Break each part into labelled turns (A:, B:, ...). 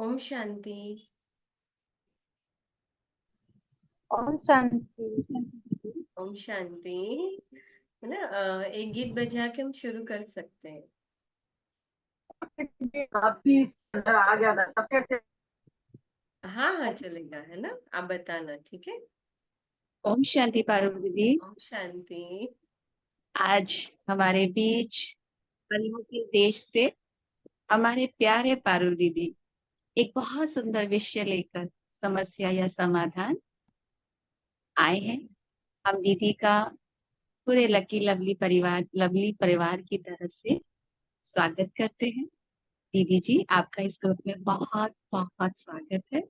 A: ओम शांति।
B: ओम शांति।
A: ओम शांति। है ना। एक गीत बजा के हम शुरू कर सकते हैं।
C: आप भी आ गया था तब कैसे?
A: हाँ हाँ चलेगा, है ना। आप बताना, ठीक है।
B: ओम शांति पारुल दीदी।
A: ओम शांति।
B: आज हमारे बीच पलों के देश से हमारे प्यारे पारुल दीदी एक बहुत सुंदर विषय लेकर समस्या या समाधान आए हैं। हम दीदी का पूरे लवली परिवार की तरफ से स्वागत करते हैं। दीदी जी, आपका इस ग्रुप में बहुत बहुत स्वागत है।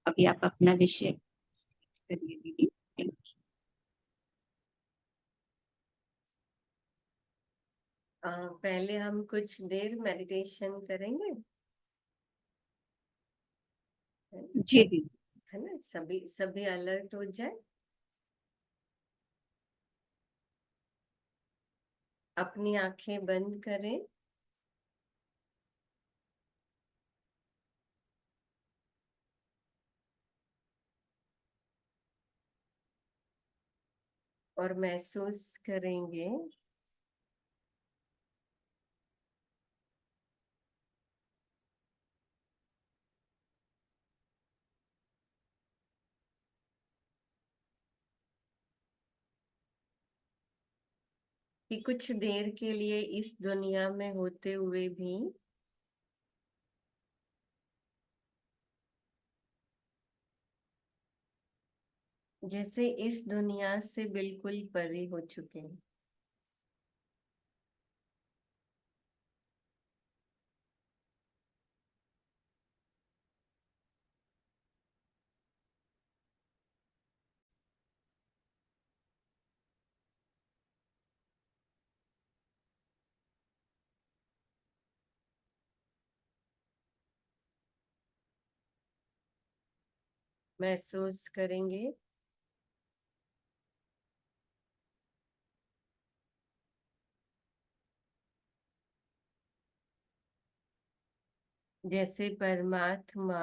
B: अभी आप अपना विषय करिए दीदी। Thank you.
A: पहले हम कुछ देर मेडिटेशन करेंगे,
B: जी दीदी।
A: है ना। सभी सभी अलर्ट हो जाए। अपनी आंखें बंद करें। और महसूस करेंगे कि कुछ देर के लिए इस दुनिया में होते हुए भी जैसे इस दुनिया से बिल्कुल परे हो चुके हैं। महसूस करेंगे जैसे परमात्मा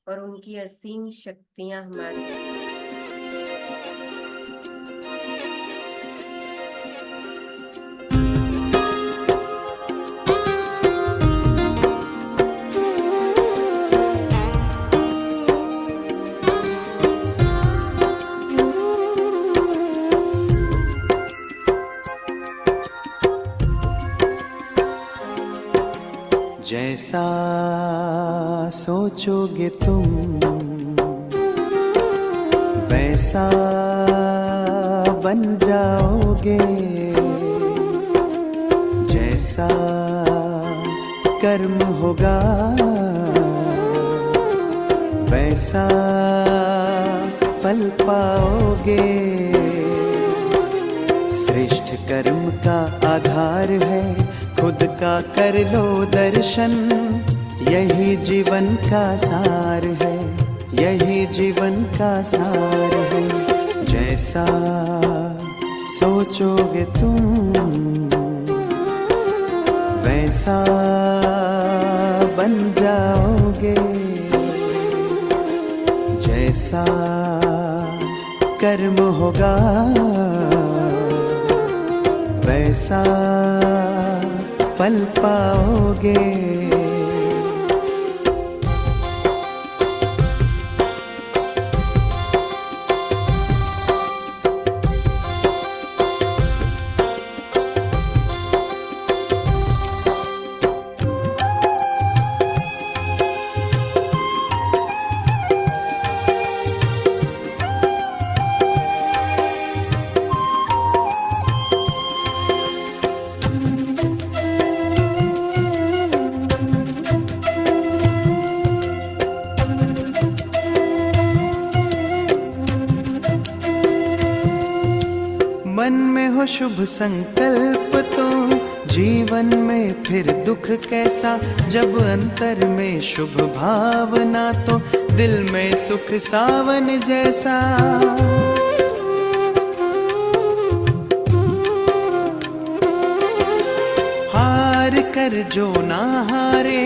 A: और उनकी असीम शक्तियां हमारे
D: जैसा सोचोगे तुम वैसा बन जाओगे, जैसा कर्म होगा वैसा फल पाओगे। श्रेष्ठ कर्म का आधार है खुद का कर लो दर्शन, यही जीवन का सार है, यही जीवन का सार है। जैसा सोचोगे तुम वैसा बन जाओगे, जैसा कर्म होगा वैसा फल पाओगे। मन में हो शुभ संकल्प तो जीवन में फिर दुख कैसा, जब अंतर में शुभ भावना तो दिल में सुख सावन जैसा। जो ना हारे,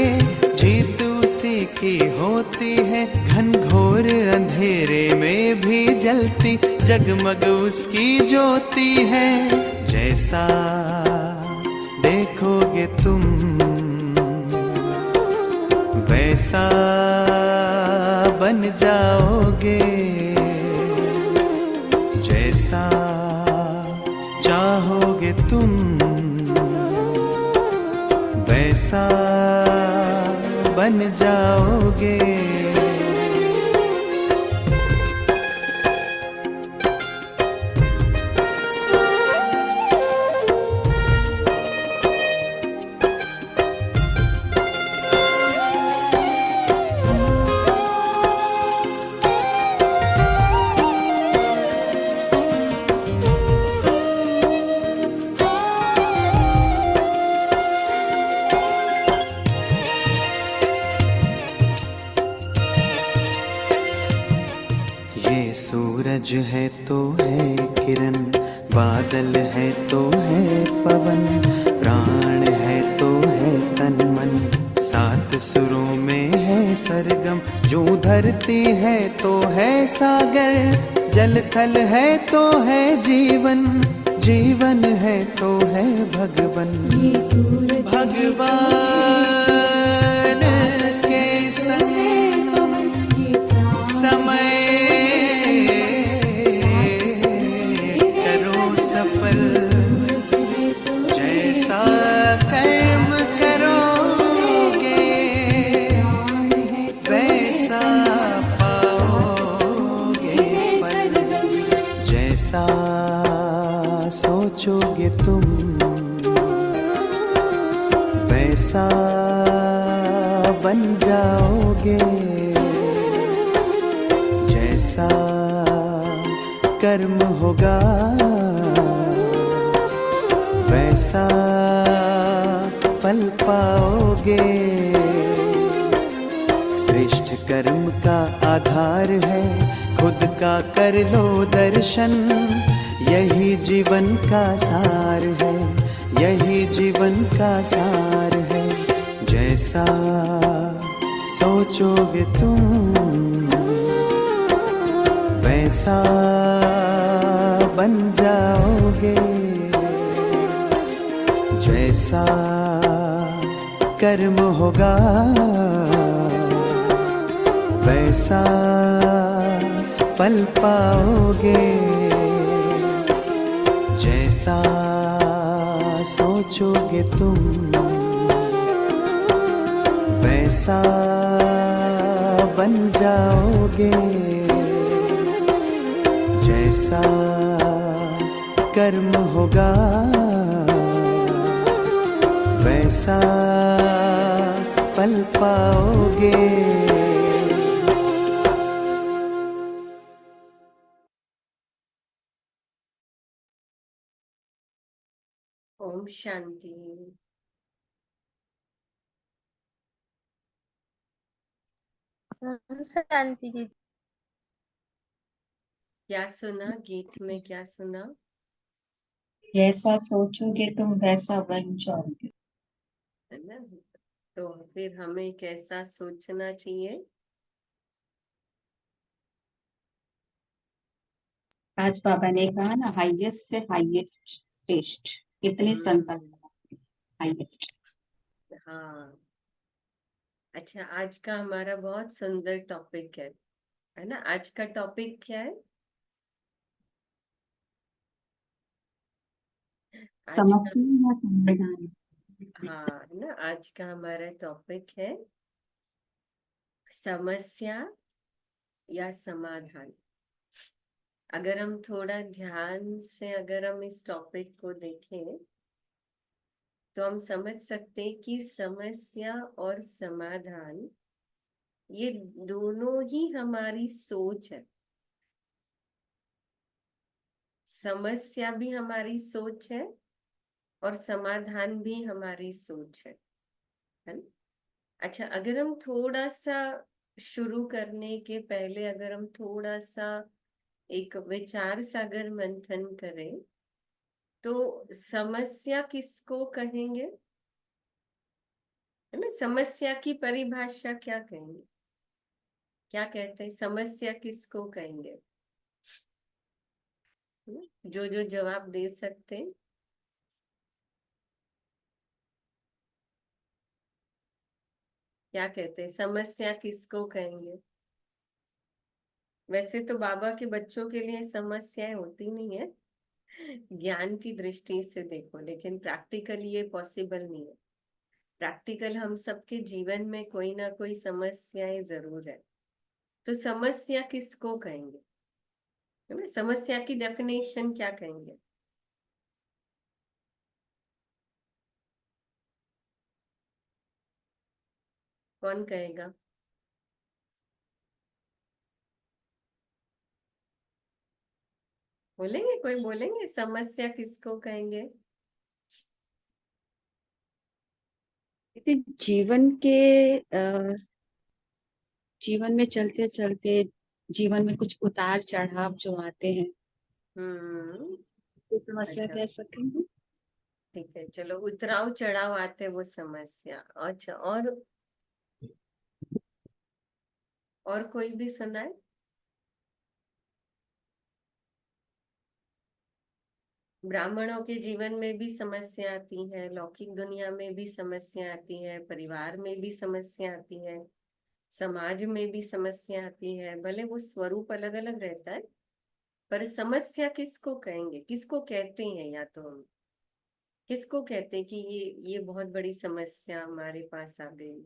D: जीत उसी की होती है। घनघोर अंधेरे में भी जलती जगमग उसकी ज्योति है। जैसा देखोगे तुम वैसा बन जाओगे, जैसा चाहोगे तुम वैसा बन जाओगे। ये सूरज है तो है किरण, बादल है तो है पवन, प्राण है तो है तन मन, सात सुरों में है सरगम। जो धरती है तो है सागर, जल थल है तो है जीवन, जीवन है तो है भगवन। भगवान के संग समय करो सफल, जैसा कर्म करोगे वैसा पाओगे फल। जैसा सोचोगे तुम वैसा बन जाओगे, जैसा कर्म होगा वैसा फल पाओगे। श्रेष्ठ कर्म का आधार है, खुद का कर लो दर्शन। यही जीवन का सार है, यही जीवन का सार है। जैसा सोचोगे तुम वैसा बन जाओगे, जैसा कर्म होगा वैसा फल पाओगे। जैसा सोचोगे तुम वैसा बन जाओगे, जैसा कर्म होगा वैसा फल पाओगे।
A: ओम शांति।
E: ओम शांति दीदी।
A: क्या सुना गीत में, क्या सुना?
B: जैसा सोचोगे तुम वैसा बन जाओगे।
A: है ना? तो फिर हमें कैसा सोचना चाहिए?
B: आज बाबा ने कहा ना, हाईएस्ट से हाईएस्ट श्रेष्ठ, इतनी संपन्न हाईएस्ट।
A: हाँ, अच्छा, आज का हमारा बहुत सुंदर टॉपिक है ना? आज का टॉपिक क्या है? आज का,
B: समस्या या समाधान।
A: हाँ, है ना? आज का हमारा टॉपिक है समस्या या समाधान। अगर हम थोड़ा ध्यान से अगर हम इस टॉपिक को देखें तो हम समझ सकते हैं कि समस्या और समाधान ये दोनों ही हमारी सोच है। समस्या भी हमारी सोच है और समाधान भी हमारी सोच है ना? अच्छा, अगर हम थोड़ा सा शुरू करने के पहले अगर हम थोड़ा सा एक विचार सागर मंथन करें तो समस्या किसको कहेंगे? है ना। समस्या की परिभाषा क्या कहेंगे, क्या कहते हैं, समस्या किसको कहेंगे? जो जो जवाब दे सकते हैं। क्या कहते हैं, समस्या किसको कहेंगे? वैसे तो बाबा के बच्चों के लिए समस्याएं होती नहीं है ज्ञान की दृष्टि से देखो, लेकिन प्रैक्टिकली ये पॉसिबल नहीं है। प्रैक्टिकल हम सबके जीवन में कोई ना कोई समस्याएं जरूर है। तो समस्या किसको कहेंगे, है ना। समस्या की डेफिनेशन क्या कहेंगे? कौन कहेगा? बोलेंगे, कोई बोलेंगे समस्या किसको कहेंगे?
B: जीवन के जीवन में चलते चलते जीवन में कुछ उतार चढ़ाव जो आते हैं, तो समस्या
A: अच्छा,
B: कह सकेंगे।
A: ठीक है, चलो, उतराव चढ़ाव आते वो समस्या। अच्छा, और कोई भी सुनाए? ब्राह्मणों के जीवन में भी समस्या आती है, लौकिक दुनिया में भी समस्या आती है, परिवार में भी समस्या आती है, समाज में भी समस्या आती है। भले वो स्वरूप अलग अलग रहता है, पर समस्या किसको कहेंगे, किसको कहते हैं? या तो हम किसको कहते हैं कि ये बहुत बड़ी समस्या हमारे पास आ गई?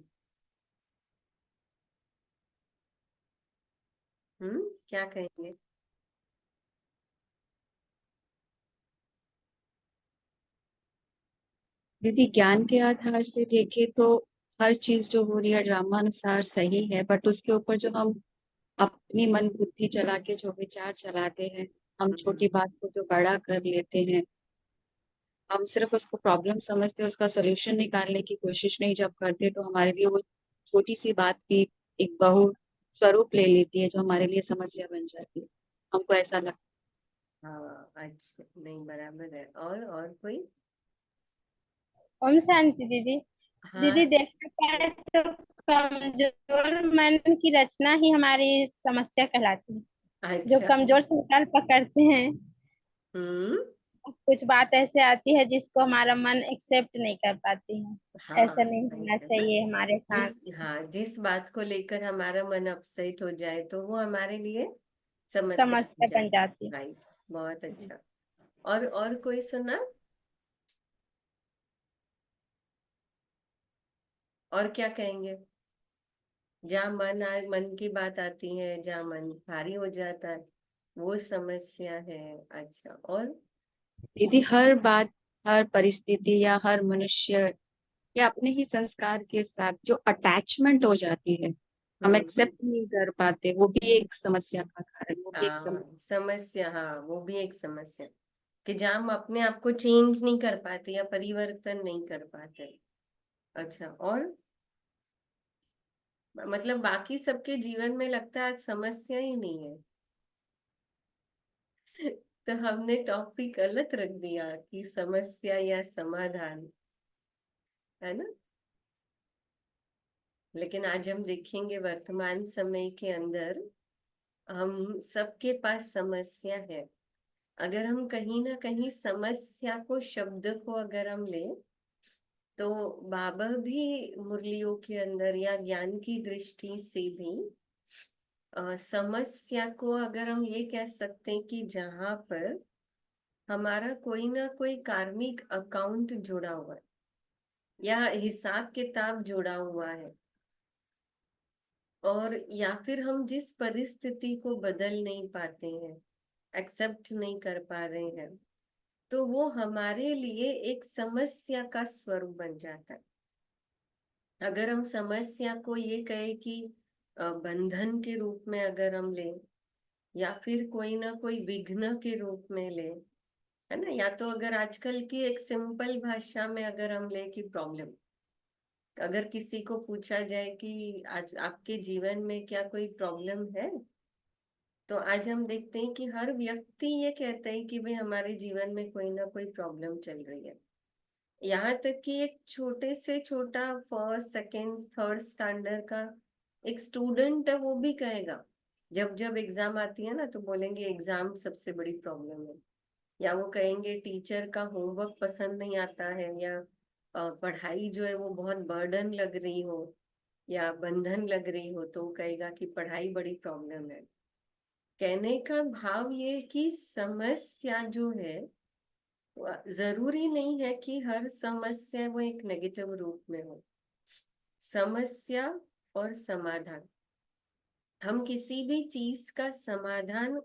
A: क्या कहेंगे?
B: दीदी, ज्ञान के आधार से देखे तो हर चीज जो हो रही है ड्रामा अनुसार सही है, बट उसके ऊपर जो हम अपनी मन बुद्धि चला के जो विचार चलाते हैं, हम छोटी बात को जो बड़ा कर लेते हैं, हम सिर्फ उसको प्रॉब्लम समझते हैं, उसका सोल्यूशन निकालने की कोशिश नहीं जब करते, तो हमारे लिए वो छोटी सी बात भी एक बहु स्वरूप ले लेती है, जो हमारे लिए समस्या बन जाती है। हमको ऐसा लगता
A: हाँ, अच्छा, नहीं, बराबर है। और कोई?
E: ओम शांति दीदी।
A: हाँ,
E: दीदी देखा जाए तो कमजोर मन की रचना ही हमारी समस्या कहलाती है। जो
A: अच्छा।
E: कमजोर संकल्प पकड़ते हैं,
A: हम्म।
E: कुछ बात ऐसे आती है जिसको हमारा मन एक्सेप्ट नहीं कर पाती है।
A: हाँ,
E: ऐसा नहीं होना
A: राइट, है ना।
E: चाहिए हमारे साथ।
A: जिस बात को लेकर हमारा मन अपसेट हो जाए तो वो हमारे लिए समस्या हो
E: समस्या बन
A: जाती
E: जाती
A: है।
E: है।
A: राइट, बहुत अच्छा। और कोई सुना? और क्या कहेंगे? जहाँ मन की बात आती है, जहाँ मन भारी हो जाता है, वो समस्या है। अच्छा, और?
B: दीदी, हर बात, हर परिस्थिति या हर मनुष्य या अपने ही संस्कार के साथ जो अटैचमेंट हो जाती है, हम
A: हम्म।
B: एक्सेप्ट नहीं कर पाते, वो भी एक समस्या का कारण, वो भी एक समस्या।
A: समस्या, हाँ, वो भी एक समस्या, कि जहाँ हम अपने आप को चेंज नहीं कर पाते या परिवर्तन नहीं कर पाते। अच्छा, और? मतलब बाकी सबके जीवन में लगता है आज समस्या ही नहीं है तो हमने टॉपिक गलत रख दिया कि समस्या या समाधान, है ना। लेकिन आज हम देखेंगे वर्तमान समय के अंदर हम सबके पास समस्या है। अगर हम कहीं ना कहीं समस्या को, शब्द को अगर हम ले, तो बाबा भी मुरलियों के अंदर या ज्ञान की दृष्टि से भी समस्या को अगर हम ये कह सकते हैं कि जहां पर हमारा कोई ना कोई कार्मिक अकाउंट जुड़ा हुआ है या हिसाब किताब जुड़ा हुआ है, और या फिर हम जिस परिस्थिति को बदल नहीं पाते हैं, एक्सेप्ट नहीं कर पा रहे हैं, तो वो हमारे लिए एक समस्या का स्वरूप बन जाता है। अगर हम समस्या को ये कहे कि बंधन के रूप में अगर हम लें, या फिर कोई ना कोई विघ्न के रूप में ले, है ना, या तो अगर आजकल की एक सिंपल भाषा में अगर हम ले कि प्रॉब्लम, अगर किसी को पूछा जाए कि आज आपके जीवन में क्या कोई प्रॉब्लम है, तो आज हम देखते हैं कि हर व्यक्ति ये कहता है कि भाई हमारे जीवन में कोई ना कोई प्रॉब्लम चल रही है। यहाँ तक कि एक छोटे से छोटा फर्स्ट सेकेंड थर्ड स्टैंडर्ड का एक स्टूडेंट है, वो भी कहेगा, जब जब एग्जाम आती है ना तो बोलेंगे एग्जाम सबसे बड़ी प्रॉब्लम है, या वो कहेंगे टीचर का होमवर्क पसंद नहीं आता है, या पढ़ाई जो है वो बहुत बर्डन लग रही हो या बंधन लग रही हो, तो वो कहेगा कि पढ़ाई बड़ी प्रॉब्लम है। कहने का भाव ये कि समस्या जो है, जरूरी नहीं है कि हर समस्या वो एक नेगेटिव रूप में हो। समस्या और समाधान, हम किसी भी चीज का समाधान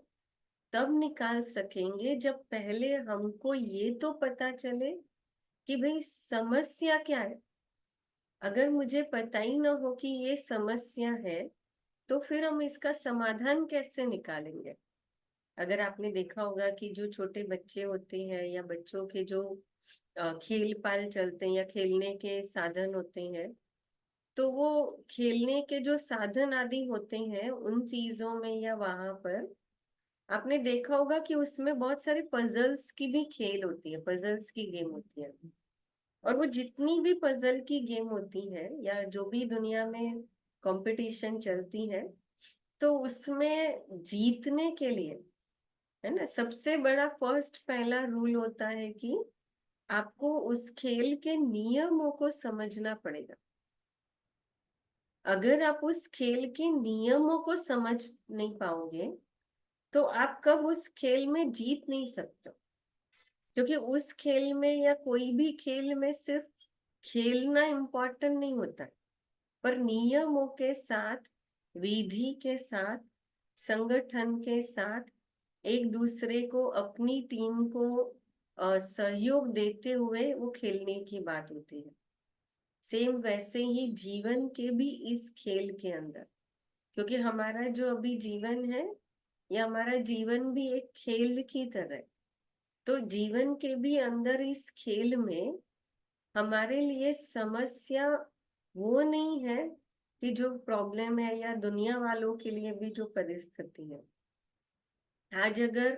A: तब निकाल सकेंगे जब पहले हमको ये तो पता चले कि भाई समस्या क्या है। अगर मुझे पता ही ना हो कि ये समस्या है, तो फिर हम इसका समाधान कैसे निकालेंगे। अगर आपने देखा होगा कि जो छोटे बच्चे होते हैं या बच्चों के जो खेल पाल चलते हैं या खेलने के साधन होते हैं, तो वो खेलने के जो साधन आदि होते हैं उन चीजों में या वहां पर आपने देखा होगा कि उसमें बहुत सारे पजल्स की भी खेल होती है, पजल्स की गेम होती है। और वो जितनी भी पजल की गेम होती है या जो भी दुनिया में कंपटीशन चलती है, तो उसमें जीतने के लिए, है ना, सबसे बड़ा फर्स्ट पहला रूल होता है कि आपको उस खेल के नियमों को समझना पड़ेगा। अगर आप उस खेल के नियमों को समझ नहीं पाओगे तो आप कब उस खेल में जीत नहीं सकते, क्योंकि उस खेल में या कोई भी खेल में सिर्फ खेलना इम्पोर्टेंट नहीं होता है, पर नियमों के साथ, विधि के साथ, संगठन के साथ, एक दूसरे को, अपनी टीम को सहयोग देते हुए वो खेलने की बात होती है। सेम वैसे ही जीवन के भी इस खेल के अंदर, क्योंकि हमारा जो अभी जीवन है, या हमारा जीवन भी एक खेल की तरह है, तो जीवन के भी अंदर इस खेल में हमारे लिए समस्या वो नहीं है कि जो प्रॉब्लम है, या दुनिया वालों के लिए भी जो परिस्थिति है। आज अगर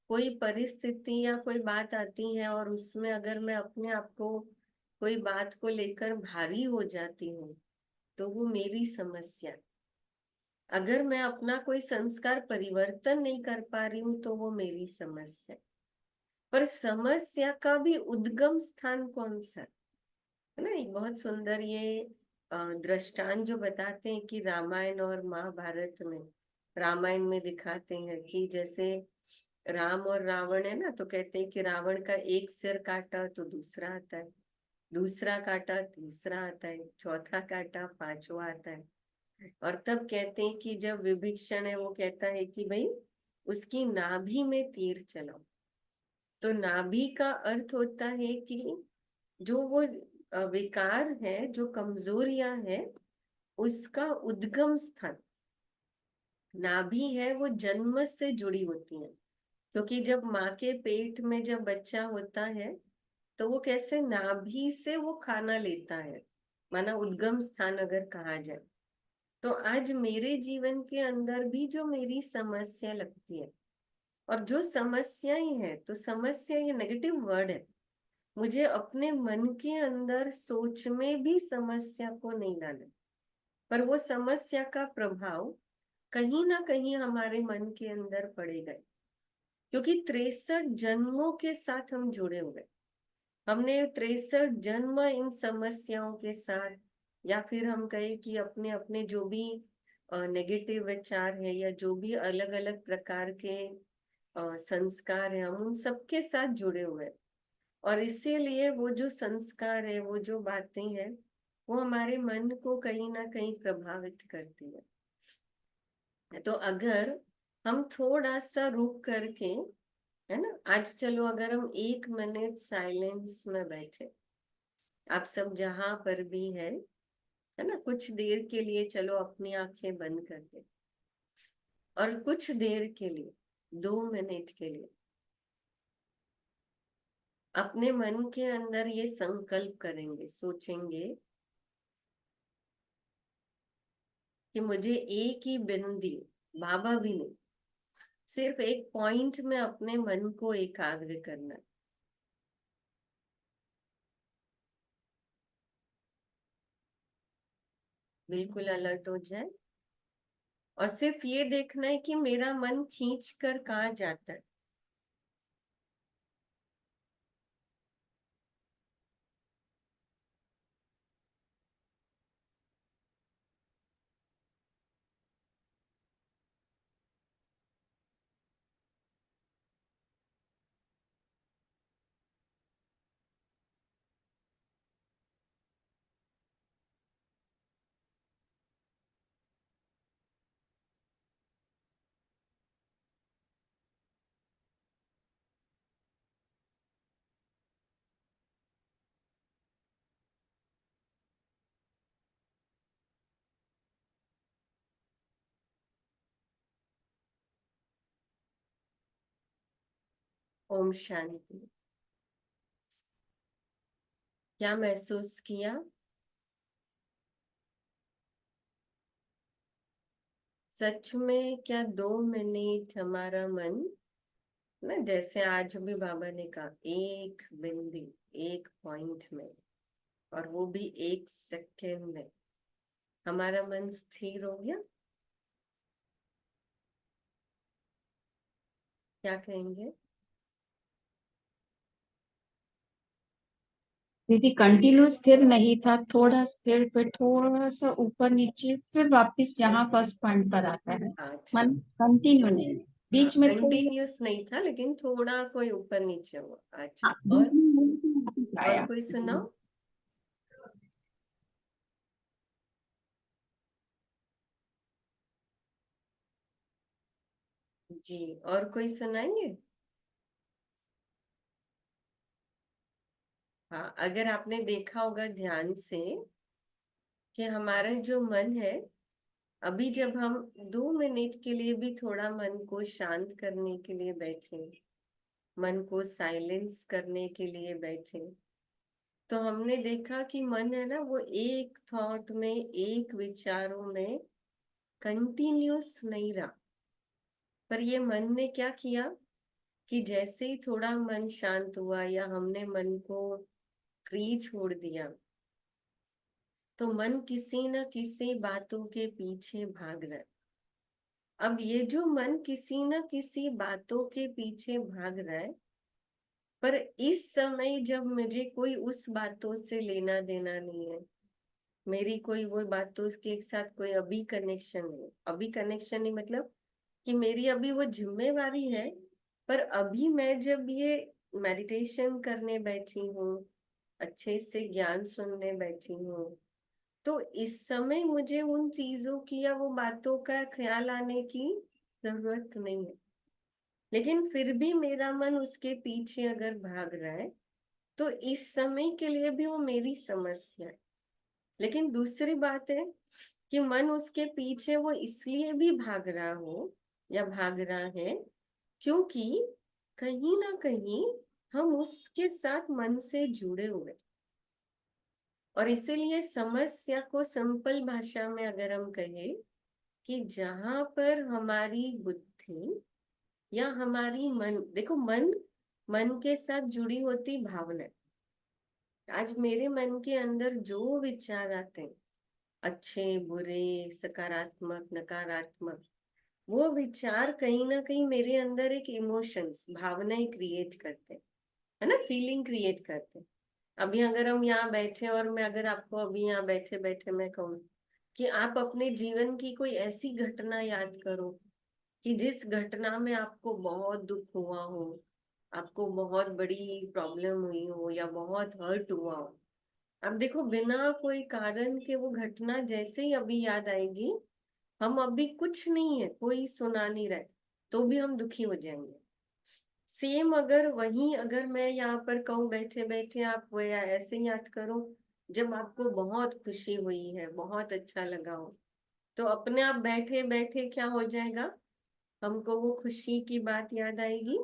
A: कोई परिस्थिति या कोई बात आती है और उसमें अगर मैं अपने आप को कोई बात को लेकर भारी हो जाती हूँ, तो वो मेरी समस्या। अगर मैं अपना कोई संस्कार परिवर्तन नहीं कर पा रही हूँ, तो वो मेरी समस्या। पर समस्या का भी उद्गम स्थान कौन सा है ना, एक बहुत सुंदर ये दृष्टांत जो बताते हैं कि रामायण और महाभारत में, रामायण में दिखाते हैं कि जैसे राम और रावण है ना, तो कहते हैं कि रावण का एक सिर काटा तो दूसरा आता है, दूसरा काटा तीसरा आता है, चौथा काटा पांचवा आता है। और तब कहते हैं कि जब विभीषण है वो कहता है कि भाई उसकी नाभि में तीर चलाओ। तो नाभि का अर्थ होता है कि जो वो विकार है, जो कमजोरियां है, उसका उद्गम स्थान नाभि है, वो जन्म से जुड़ी होती है। क्योंकि जब माँ के पेट में जब बच्चा होता है, तो वो कैसे नाभि से वो खाना लेता है, माना उद्गम स्थान अगर कहा जाए। तो आज मेरे जीवन के अंदर भी जो मेरी समस्या लगती है, और जो समस्याएं है, तो समस्या ये नेगेटिव वर्ड है, मुझे अपने मन के अंदर सोच में भी समस्या को नहीं डालना, पर वो समस्या का प्रभाव कहीं ना कहीं हमारे मन के अंदर पड़ेगा, क्योंकि 63 जन्मों के साथ हम जुड़े हुए। हमने 63 जन्म इन समस्याओं के साथ, या फिर हम कहें कि अपने अपने जो भी नेगेटिव विचार है, या जो भी अलग अलग प्रकार के संस्कार है, हम उन सबके साथ जुड़े हुए हैं। और इसीलिए वो जो संस्कार है, वो जो बातें हैं, वो हमारे मन को कहीं ना कहीं प्रभावित करती है। तो अगर हम थोड़ा सा रुक करके, है ना, आज चलो अगर हम 1 मिनट साइलेंस में बैठे, आप सब जहां पर भी है ना, कुछ देर के लिए चलो अपनी आंखें बंद कर दे, और कुछ देर के लिए, 2 मिनट के लिए अपने मन के अंदर ये संकल्प करेंगे, सोचेंगे कि मुझे एक ही बिंदी, बाबा भी नहीं, सिर्फ एक पॉइंट में अपने मन को एकाग्र करना है। बिल्कुल अलर्ट हो जाए, और सिर्फ ये देखना है कि मेरा मन खींच कर कहाँ जाता है। ओम शांति। क्या महसूस किया? सच में क्या 2 मिनट हमारा मन, ना जैसे आज भी बाबा ने कहा, एक बिंदी, एक पॉइंट में, और वो भी 1 सेकेंड में हमारा मन स्थिर हो गया? क्या कहेंगे?
B: दीदी कंटिन्यू स्थिर नहीं था, थोड़ा स्थिर, फिर थोड़ा सा ऊपर नीचे, फिर वापस यहाँ फर्स्ट पॉइंट पर आता है।
A: अच्छा,
B: मन कंटिन्यू नहीं है, बीच में थोड़ा
A: कंटिन्यूस नहीं था, लेकिन थोड़ा कोई ऊपर नीचे हुआ। अच्छा,
B: बीच में वापस
A: और
B: आया।
A: कोई सुनाओ? जी, और कोई सुनाएंगे? हाँ, अगर आपने देखा होगा ध्यान से कि हमारा जो मन है, अभी जब हम 2 मिनट के लिए भी थोड़ा मन को शांत करने के लिए बैठे, मन को साइलेंस करने के लिए बैठे, तो हमने देखा कि मन है ना, वो एक थॉट में, एक विचारों में कंटिन्यूस नहीं रहा। पर ये मन ने क्या किया कि जैसे ही थोड़ा मन शांत हुआ या हमने मन को फ्री छोड़ दिया, तो मन किसी न किसी बातों के पीछे भाग रहा है। अब ये जो मन किसी न किसी बातों के पीछे भाग रहा है, पर इस समय जब मुझे कोई उस बातों से लेना देना नहीं है, मेरी कोई वो बातों के साथ कोई अभी कनेक्शन नहीं, अभी कनेक्शन नहीं मतलब कि मेरी अभी वो जिम्मेवारी है, पर अभी मैं जब ये मेडिटेशन करने बैठी हूँ, अच्छे से ज्ञान सुनने बैठी हूँ, तो इस समय मुझे उन चीजों की या वो बातों का ख्याल आने की जरूरत नहीं है। लेकिन फिर भी मेरा मन उसके पीछे अगर भाग रहा है, तो इस समय के लिए भी वो मेरी समस्या है। लेकिन दूसरी बात है कि मन उसके पीछे वो इसलिए भी भाग रहा हो या भाग रहा है क्योंकि कहीं ना कहीं हम उसके साथ मन से जुड़े हुए, और इसीलिए समस्या को सिंपल भाषा में अगर हम कहें कि जहां पर हमारी बुद्धि या हमारी मन, देखो मन, मन के साथ जुड़ी होती भावना। आज मेरे मन के अंदर जो विचार आते हैं, अच्छे बुरे, सकारात्मक नकारात्मक, वो विचार कहीं ना कहीं मेरे अंदर एक इमोशंस, भावनाएं क्रिएट करते हैं, है ना, फीलिंग क्रिएट करते हैं। अभी अगर हम यहाँ बैठे और मैं अगर आपको अभी यहाँ बैठे बैठे मैं कहूँ कि आप अपने जीवन की कोई ऐसी घटना याद करो कि जिस घटना में आपको बहुत दुख हुआ हो, आपको बहुत बड़ी प्रॉब्लम हुई हो या बहुत हर्ट हुआ हो। अब देखो, बिना कोई कारण के वो घटना जैसे ही अभी याद आएगी, हम अभी कुछ नहीं है, कोई सुना नहीं रहा है, तो भी हम दुखी हो जाएंगे। सेम अगर वहीं अगर मैं यहाँ पर कहूँ बैठे बैठे आप वो या ऐसे याद करो जब आपको बहुत खुशी हुई है, बहुत अच्छा लगा हो, तो अपने आप बैठे बैठे क्या हो जाएगा, हमको वो खुशी की बात याद आएगी,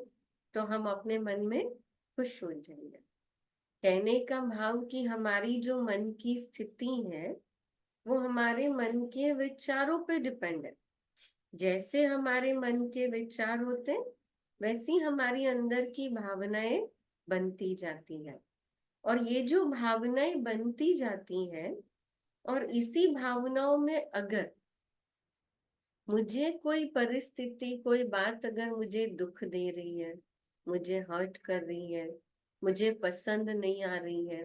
A: तो हम अपने मन में खुश हो जाएंगे। कहने का भाव कि हमारी जो मन की स्थिति है वो हमारे मन के विचारों पे डिपेंड है। जैसे हमारे मन के विचार होते हैं, वैसी हमारी अंदर की भावनाएं बनती जाती है। और ये जो भावनाएं बनती जाती हैं, और इसी भावनाओं में अगर मुझे कोई परिस्थिति, कोई बात अगर मुझे दुख दे रही है, मुझे हर्ट कर रही है, मुझे पसंद नहीं आ रही है,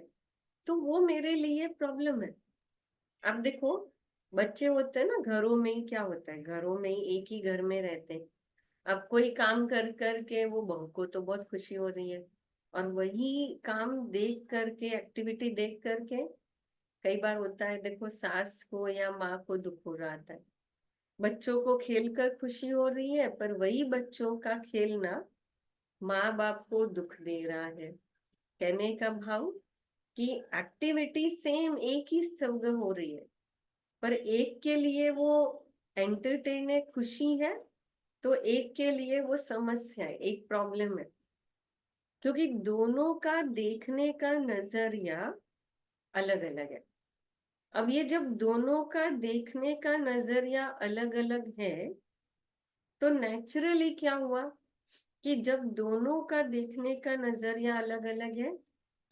A: तो वो मेरे लिए प्रॉब्लम है। अब देखो, बच्चे होते हैं ना, घरों में ही क्या होता है, घरों में ही एक ही घर में रहते हैं। अब कोई काम कर करके वो बहू को तो बहुत खुशी हो रही है, और वही काम देख करके, एक्टिविटी देख करके कई बार होता है, देखो सास को या माँ को दुख हो रहा था। बच्चों को खेलकर खुशी हो रही है, पर वही बच्चों का खेलना माँ बाप को दुख दे रहा है। कहने का भाव कि एक्टिविटी सेम एक ही समय हो रही है, पर एक के लिए वो एंटरटेन है, खुशी है, तो एक के लिए वो समस्या है, एक प्रॉब्लम है। क्योंकि दोनों का देखने का नजरिया अलग अलग है। अब ये जब दोनों का देखने का नजरिया अलग अलग है, तो नेचुरली क्या हुआ कि जब दोनों का देखने का नजरिया अलग अलग है,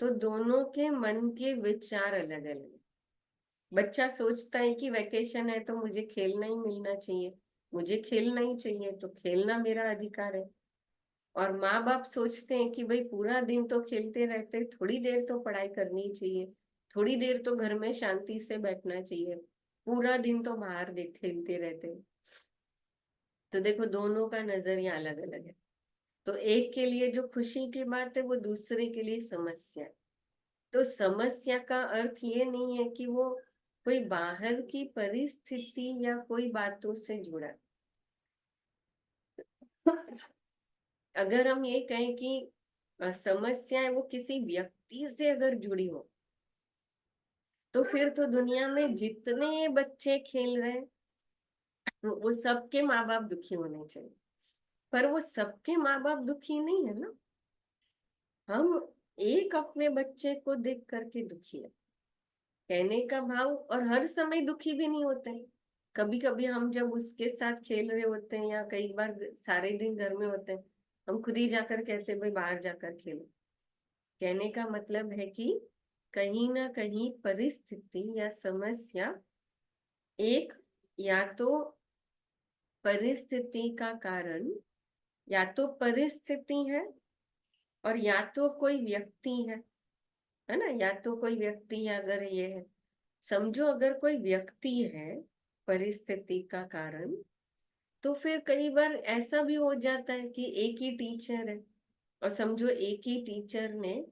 A: तो दोनों के मन के विचार अलग अलग है। बच्चा सोचता है कि वैकेशन है तो मुझे खेलना ही मिलना चाहिए, मुझे खेलना ही चाहिए, तो खेलना मेरा अधिकार है। और माँ बाप सोचते हैं कि भाई पूरा दिन तो खेलते रहते, थोड़ी देर तो पढ़ाई करनी चाहिए, थोड़ी देर तो घर में शांति से बैठना चाहिए, पूरा दिन तो बाहर खेलते रहते। तो देखो, दोनों का नजरिया अलग अलग है। तो एक के लिए जो खुशी की बात है, वो दूसरे के लिए समस्या है। तो समस्या का अर्थ ये नहीं है कि वो कोई बाहर की परिस्थिति या कोई बातों से जुड़ा है। अगर हम ये कहें कि समस्या है वो किसी व्यक्ति से अगर जुड़ी हो, तो फिर तो दुनिया में जितने बच्चे खेल रहे हैं वो सबके माँ बाप दुखी होने चाहिए। पर वो सबके माँ बाप दुखी नहीं है ना, हम एक अपने बच्चे को देख करके दुखी है। कहने का भाव, और हर समय दुखी भी नहीं होते हैं। कभी कभी हम जब उसके साथ खेल रहे होते हैं, या कई बार सारे दिन घर में होते हैं, हम खुद ही जाकर कहते हैं भाई बाहर जाकर खेलो। कहने का मतलब है कि कहीं ना कहीं परिस्थिति या समस्या एक, या तो परिस्थिति का कारण, या तो परिस्थिति है, और या तो कोई व्यक्ति है ना, या तो कोई व्यक्ति, अगर ये है, समझो अगर कोई व्यक्ति है परिस्थिति का कारण, तो फिर कई बार ऐसा भी हो जाता है कि एक ही टीचर है, और समझो एक ही टीचर ने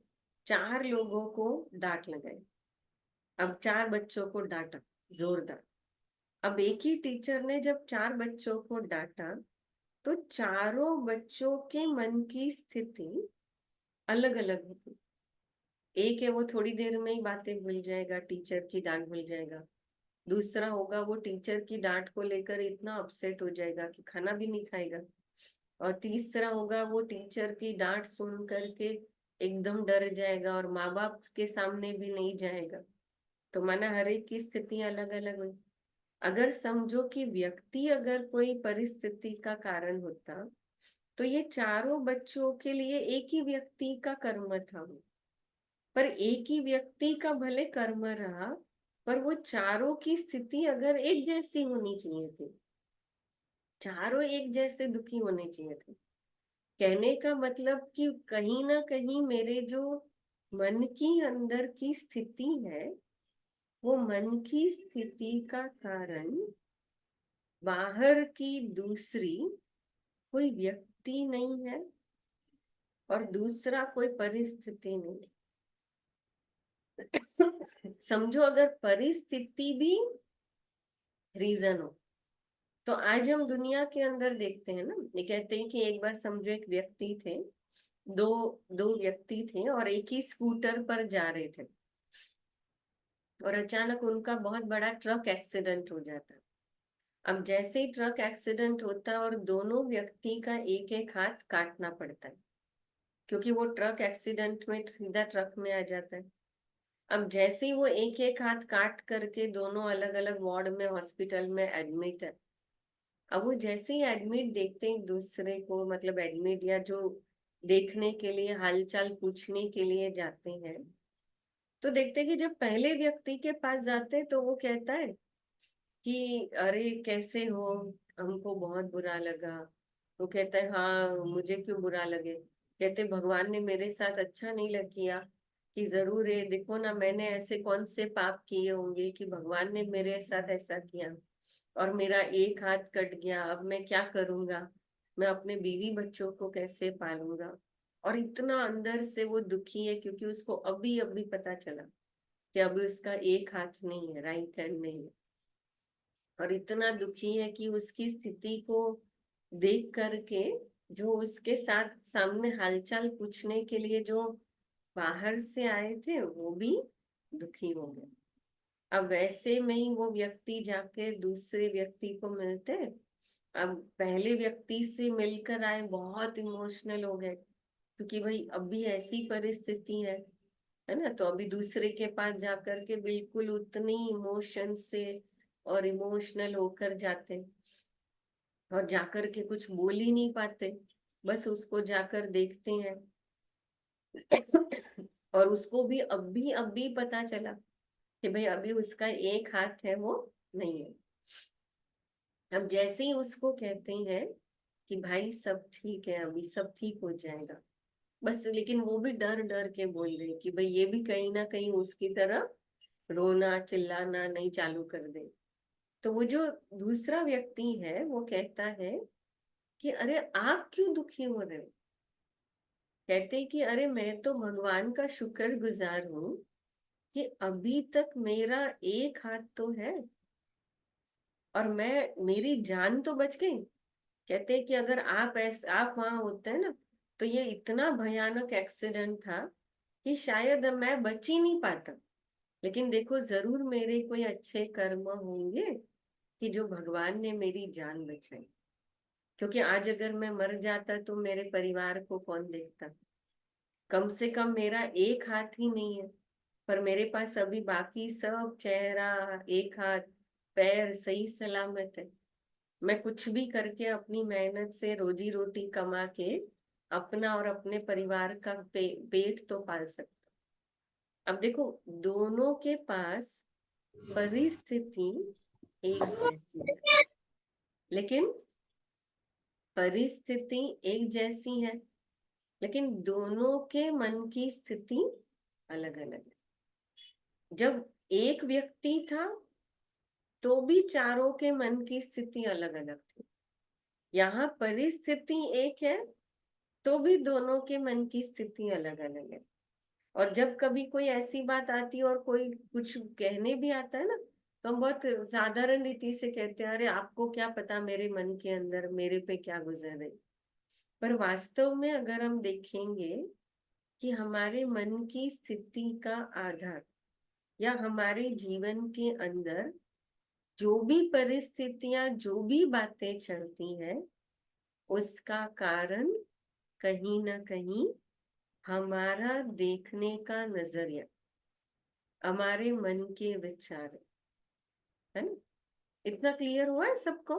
A: 4 लोगों को डांट लगाई। अब 4 बच्चों को डांटा जोरदार। अब एक ही टीचर ने जब 4 बच्चों को डांटा, तो चारों बच्चों के मन की स्थिति अलग अलग होती। एक है वो थोड़ी देर में ही बातें भूल जाएगा, टीचर की डांट भूल जाएगा। दूसरा होगा वो टीचर की डांट को लेकर इतना अपसेट हो जाएगा कि खाना भी नहीं खाएगा। और तीसरा होगा वो टीचर की डांट सुन करके एकदम डर जाएगा, और माँ बाप के सामने भी नहीं जाएगा। तो माना हर एक की स्थिति अलग अलग हुई। अगर समझो कि व्यक्ति अगर कोई परिस्थिति का कारण होता, तो ये चारों बच्चों के लिए एक ही व्यक्ति का कर्म था वो। पर एक ही व्यक्ति का भले कर्म रहा, पर वो चारों की स्थिति अगर एक जैसी होनी चाहिए थी, चारों एक जैसे दुखी होने चाहिए थे। कहने का मतलब कि कहीं ना कहीं मेरे जो मन की अंदर की स्थिति है, वो मन की स्थिति का कारण बाहर की दूसरी कोई व्यक्ति नहीं है, और दूसरा कोई परिस्थिति नहीं है। समझो अगर परिस्थिति भी रीजन हो, तो आज हम दुनिया के अंदर देखते हैं ना, ये कहते हैं कि एक बार समझो एक व्यक्ति थे, दो दो व्यक्ति थे, और एक ही स्कूटर पर जा रहे थे, और अचानक उनका बहुत बड़ा ट्रक एक्सीडेंट हो जाता है। अब जैसे ही ट्रक एक्सीडेंट होता है, और दोनों व्यक्ति का एक एक हाथ काटना पड़ता है, क्योंकि वो ट्रक एक्सीडेंट में सीधा ट्रक में आ जाता है। अब जैसे ही वो एक एक हाथ काट करके दोनों अलग अलग वार्ड में, हॉस्पिटल में एडमिट है। अब वो जैसे ही एडमिट देखते हैं दूसरे को, मतलब एडमिट या जो देखने के लिए, हालचाल पूछने के लिए जाते हैं, तो देखते हैं कि जब पहले व्यक्ति के पास जाते हैं तो वो कहता है कि अरे कैसे हो, हमको बहुत बुरा लगा। वो कहता है हाँ मुझे क्यों बुरा लगे। कहते भगवान ने मेरे साथ अच्छा नहीं लग किया, कि जरूर है देखो ना मैंने ऐसे कौन से पाप किए होंगे कि भगवान ने मेरे साथ ऐसा किया और मेरा एक हाथ कट गया, अब मैं क्या करूंगा, मैं अपने बीवी बच्चों को कैसे पालूंगा। और इतना अंदर से वो दुखी है क्योंकि उसको अभी अभी पता चला कि अभी उसका एक हाथ नहीं है, राइट हैंड नहीं है। और इतना दुखी है कि उसकी स्थिति को देख करके जो उसके साथ सामने हालचाल पूछने के लिए जो बाहर से आए थे वो भी दुखी हो गए। अब वैसे में ही वो व्यक्ति जाके दूसरे व्यक्ति को मिलते हैं। अब पहले व्यक्ति से मिलकर आए बहुत इमोशनल हो गए क्योंकि भाई अभी ऐसी परिस्थिति है ना। तो अभी दूसरे के पास जाकर के बिल्कुल उतनी इमोशन से और इमोशनल होकर जाते और जाकर के कुछ बोल ही नहीं पाते, बस उसको जाकर देखते हैं। और उसको भी अभी अभी पता चला कि भाई अभी उसका एक हाथ है वो नहीं है। अब जैसे ही उसको कहते हैं कि भाई सब ठीक है अभी सब ठीक हो जाएगा, बस लेकिन वो भी डर डर के बोल रहे कि भाई ये भी कहीं ना कहीं उसकी तरह रोना चिल्लाना नहीं चालू कर दे। तो वो जो दूसरा व्यक्ति है वो कहता है कि अरे आप क्यों दुखी हो रहे हो। कहते कि अरे मैं तो भगवान का शुक्रगुजार हूँ कि अभी तक मेरा एक हाथ तो है और मैं मेरी जान तो बच गई। कहते कि अगर आप वहां होते हैं ना तो ये इतना भयानक एक्सीडेंट था कि शायद मैं बच ही नहीं पाता। लेकिन देखो जरूर मेरे कोई अच्छे कर्म होंगे कि जो भगवान ने मेरी जान बचाई, क्योंकि आज अगर मैं मर जाता तो मेरे परिवार को कौन देखता। कम से कम मेरा एक हाथ ही नहीं है पर मेरे पास अभी बाकी सब चेहरा एक हाथ पैर सही सलामत है। मैं कुछ भी करके अपनी मेहनत से रोजी रोटी कमा के अपना और अपने परिवार का पेट तो पाल सकता। अब देखो दोनों के पास परिस्थिति एक जैसी है, लेकिन परिस्थिति एक जैसी है लेकिन दोनों के मन की स्थिति अलग अलग है। जब एक व्यक्ति था तो भी चारों के मन की स्थिति अलग अलग थी। यहाँ परिस्थिति एक है तो भी दोनों के मन की स्थिति अलग अलग है। और जब कभी कोई ऐसी बात आती है और कोई कुछ कहने भी आता है ना तो हम बहुत साधारण रीति से कहते हैं अरे आपको क्या पता मेरे मन के अंदर मेरे पे क्या गुजर रही। पर वास्तव में अगर हम देखेंगे कि हमारे मन की स्थिति का आधार या हमारे जीवन के अंदर जो भी परिस्थितियां जो भी बातें चलती हैं उसका कारण कहीं ना कहीं हमारा देखने का नजरिया, हमारे मन के विचार है ना। इतना क्लियर हुआ है सबको,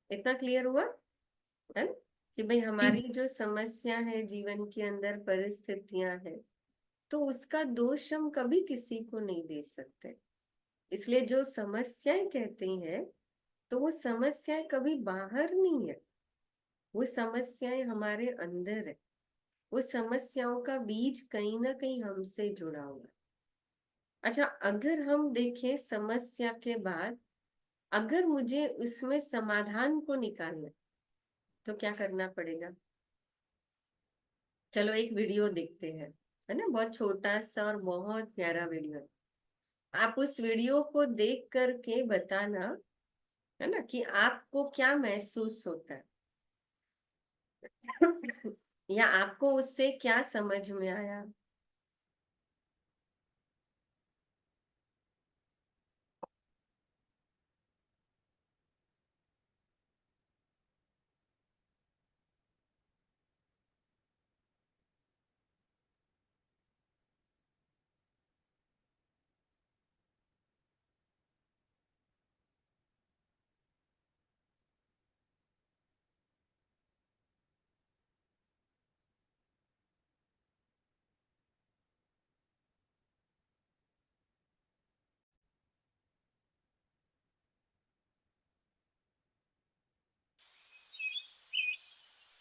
A: इतना क्लियर हुआ है ना कि भाई हमारी जो समस्या है जीवन के अंदर परिस्थितियां हैं तो उसका दोष हम कभी किसी को नहीं दे सकते। इसलिए जो समस्याएं कहते हैं तो वो समस्याएं कभी बाहर नहीं है, वो समस्याएं हमारे अंदर है। वो समस्याओं का बीज कहीं ना कहीं हमसे जुड़ा हुआ है। अच्छा अगर हम देखें समस्या के बाद अगर मुझे उसमें समाधान को निकालना है, तो क्या करना पड़ेगा। चलो एक वीडियो देखते हैं, है ना। बहुत छोटा सा और बहुत प्यारा वीडियो है। आप उस वीडियो को देख करके बताना है ना कि आपको क्या महसूस होता है या आपको उससे क्या समझ में आया।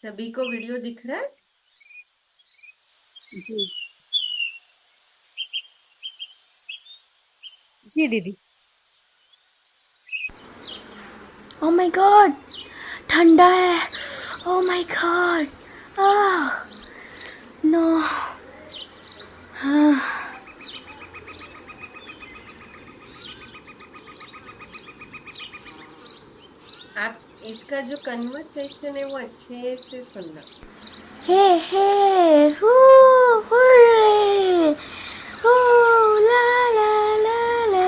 A: सभी को वीडियो दिख रहा है?
B: जी जी दीदी।
F: Oh my god, ठंडा है। Oh my god. Ah, no. हाँ।
A: आप इसका जो कन्वर्सेशन है वो अच्छे से सुनना।
F: Hey, hey, hoo, hooray, hoo, la la la la,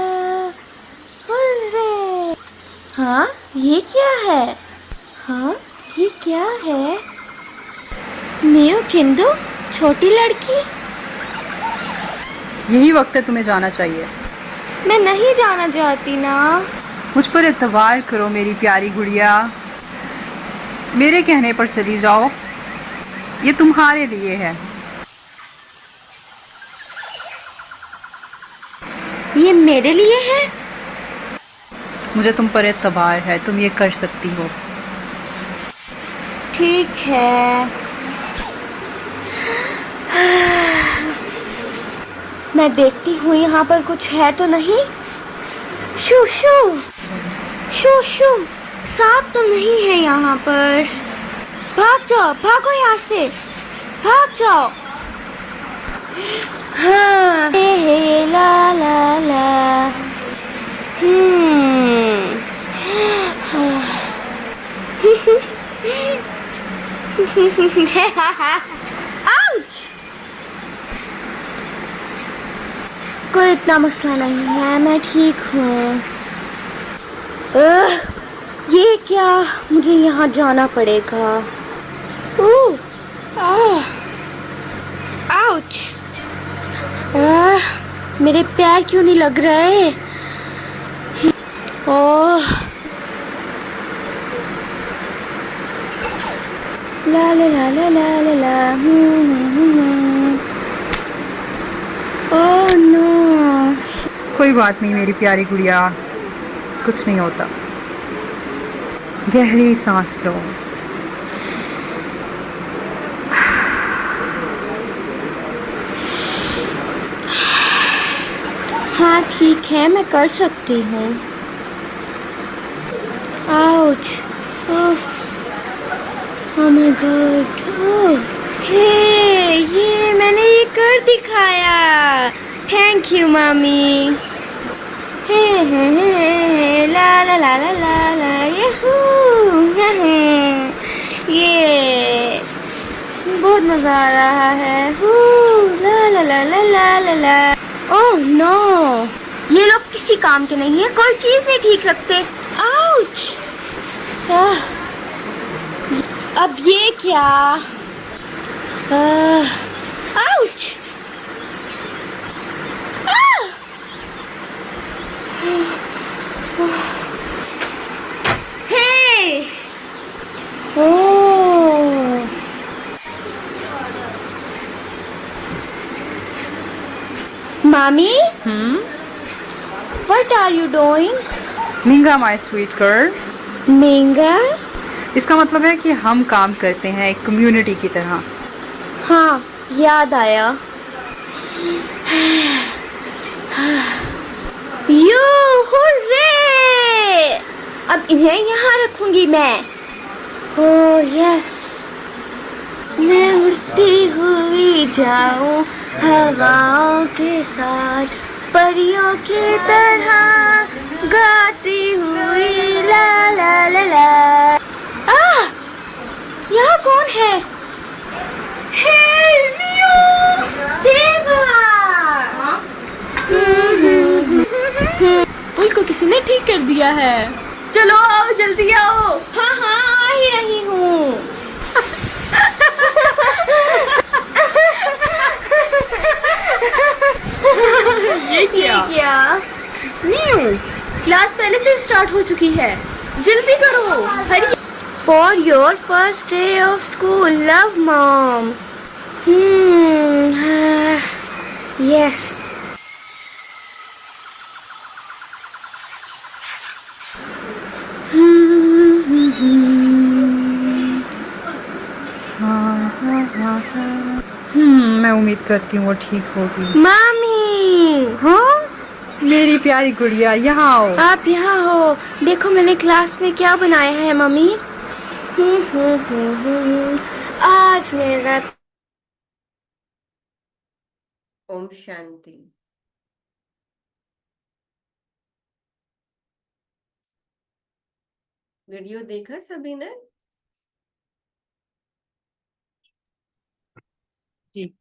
F: hooray. हाँ, ये क्या है? हाँ, ये क्या है? मियो किंदो, छोटी लड़की?
G: यही वक्त है तुम्हें जाना चाहिए।
F: मैं नहीं जाना चाहती ना।
G: मुझ पर एतबार करो मेरी प्यारी गुड़िया, मेरे कहने पर चली जाओ, ये तुम्हारे लिए है।
F: ये मेरे लिए है?
G: मुझे तुम पर एतबार है, तुम ये कर सकती हो।
F: ठीक है। मैं देखती हूँ यहाँ पर कुछ है तो नहीं। शू शू शू शू, सांप तो नहीं है यहाँ पर। भाग जाओ, भागो यहाँ से, भाग जाओ। हाँ, हे हे ला ला ला। आउच! कोई इतना मसला नहीं है, मैं ठीक हूँ। ये क्या, मुझे यहाँ जाना पड़ेगा। आउच! मेरे पैर क्यों नहीं लग रहे? ओह, ला ला ला ला ला ला ला। Oh no.
G: कोई बात नहीं मेरी प्यारी गुड़िया, कुछ नहीं होता। गहरी सांस लो।
F: हाँ ठीक है, मैं कर सकती हूँ। Ouch! Oh my god! Oh hey, ये मैंने ये कर दिखाया। थैंक यू मामी। हे ला ला ला ला ला ला, ये बहुत मजा आ रहा है। ला ला ला ला ला ला ला। ओह नो, ये लोग किसी काम के नहीं है, कोई चीज नहीं ठीक रखते। आउच! अब ये क्या? Ouch! Hey! Oh! Mommy, what are you doing?
G: मिंगा माय स्वीट गर्ल।
F: Minga?
G: इसका मतलब है कि हम काम करते हैं एक कम्युनिटी की तरह।
F: हाँ, याद आया। You hurray! अब इन्हें यहाँ रखूंगी मैं। ओह यस, मैं उड़ती हुई जाऊं हवाओं के साथ, परियों की तरह गाती हुई ला ला ला ला। यहाँ कौन है? हे मियो, सेवा! पुल को किसी ने ठीक कर दिया है। चलो आओ, जल्दी आओ। हाँ हाँ, आ ही रही हूँ। ये क्या? न्यू क्लास पहले से स्टार्ट हो चुकी है, जल्दी करो, हरी। For your first day of school, love mom. Yes.
G: मैं उम्मीद करती हूँ वो ठीक होगी।
F: मामी, हाँ
G: मेरी प्यारी गुड़िया, यहाँ आओ।
F: आप यहाँ हो। देखो मैंने क्लास में क्या बनाया है मम्मी। आज मेरा
A: ओम शांति। वीडियो देखा सभी ने?
H: जी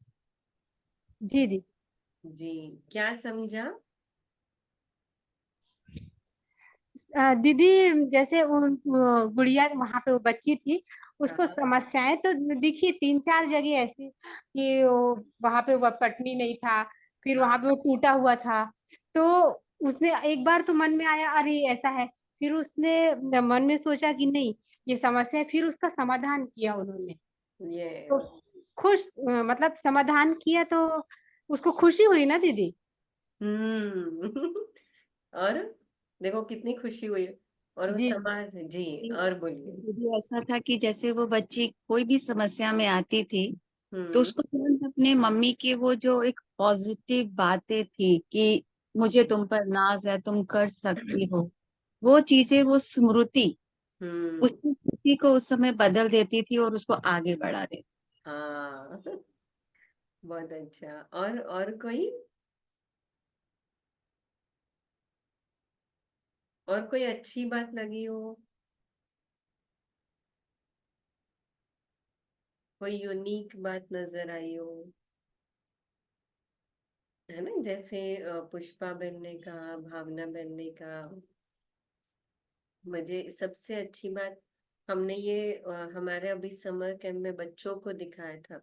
H: जी दी।
A: जी, क्या समझा?
H: दीदी, जैसे वो गुड़िया वहां पे वो बच्ची थी, उसको
A: हाँ।
H: समस्याएं तो दिखी 3-4 जगह ऐसी कि वो वहां पे वो पटनी नहीं था, फिर वहां पे वो टूटा हुआ था। तो उसने एक बार तो मन में आया अरे ऐसा है, फिर उसने मन में सोचा कि नहीं ये समस्या है, फिर उसका समाधान किया उन्होंने।
A: ये
H: तो खुश मतलब समाधान किया तो उसको खुशी हुई ना दीदी।
A: हम्म। और देखो कितनी खुशी हुई। और वो
H: जी
A: समाज, जी, और बोलिए।
B: दीदी ऐसा था कि जैसे वो बच्ची कोई भी समस्या में आती थी तो
A: हम्म।
B: उसको तुरंत अपने मम्मी की वो जो एक पॉजिटिव बातें थी कि मुझे तुम पर नाज है, तुम कर सकती हो, वो चीजें, वो स्मृति
A: हम्म।
B: उसकी स्थिति को उस समय बदल देती थी और उसको आगे बढ़ा देती।
A: हाँ। बहुत अच्छा। और कोई, और कोई अच्छी बात लगी हो, कोई यूनिक बात नजर आई हो, है ना? जैसे पुष्पा बहन ने कहा, भावना बहन ने कहा। मुझे सबसे अच्छी बात, हमने ये हमारे अभी समर कैंप में बच्चों को दिखाया था।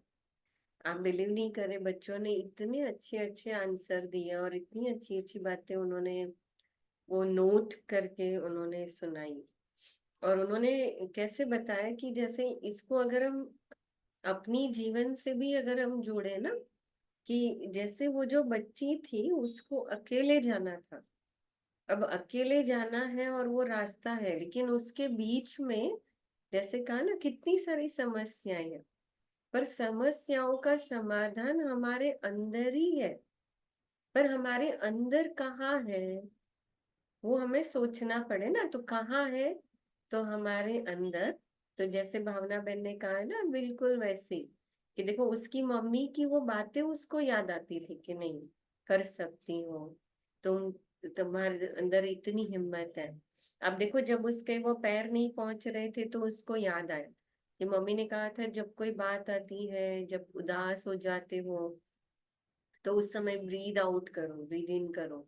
A: आप बिलीव नहीं करें, बच्चों ने इतने अच्छे अच्छे आंसर दिए और इतनी अच्छी अच्छी बातें उन्होंने वो नोट करके उन्होंने सुनाई। और उन्होंने कैसे बताया कि जैसे इसको अगर हम अपनी जीवन से भी अगर हम जोड़े ना, कि जैसे वो जो बच्ची थी उसको अकेले जाना था। अब अकेले जाना है और वो रास्ता है, लेकिन उसके बीच में जैसे कहा ना कितनी सारी समस्याएं हैं, पर समस्याओं का समाधान हमारे अंदर ही है। पर हमारे अंदर कहाँ है वो हमें सोचना पड़े ना, तो कहाँ है? तो हमारे अंदर। तो जैसे भावना बहन ने कहा है ना, बिल्कुल वैसे ही, कि देखो उसकी मम्मी की वो बातें उसको याद आती थी कि नहीं, कर सकती हो तुम, तुम्हारे अंदर इतनी हिम्मत है। अब देखो जब उसके वो पैर नहीं पहुंच रहे थे तो उसको याद आया कि मम्मी ने कहा था जब कोई बात आती है, जब उदास हो जाते हो, तो उस समय ब्रीद आउट करो, ब्रीद इन करो,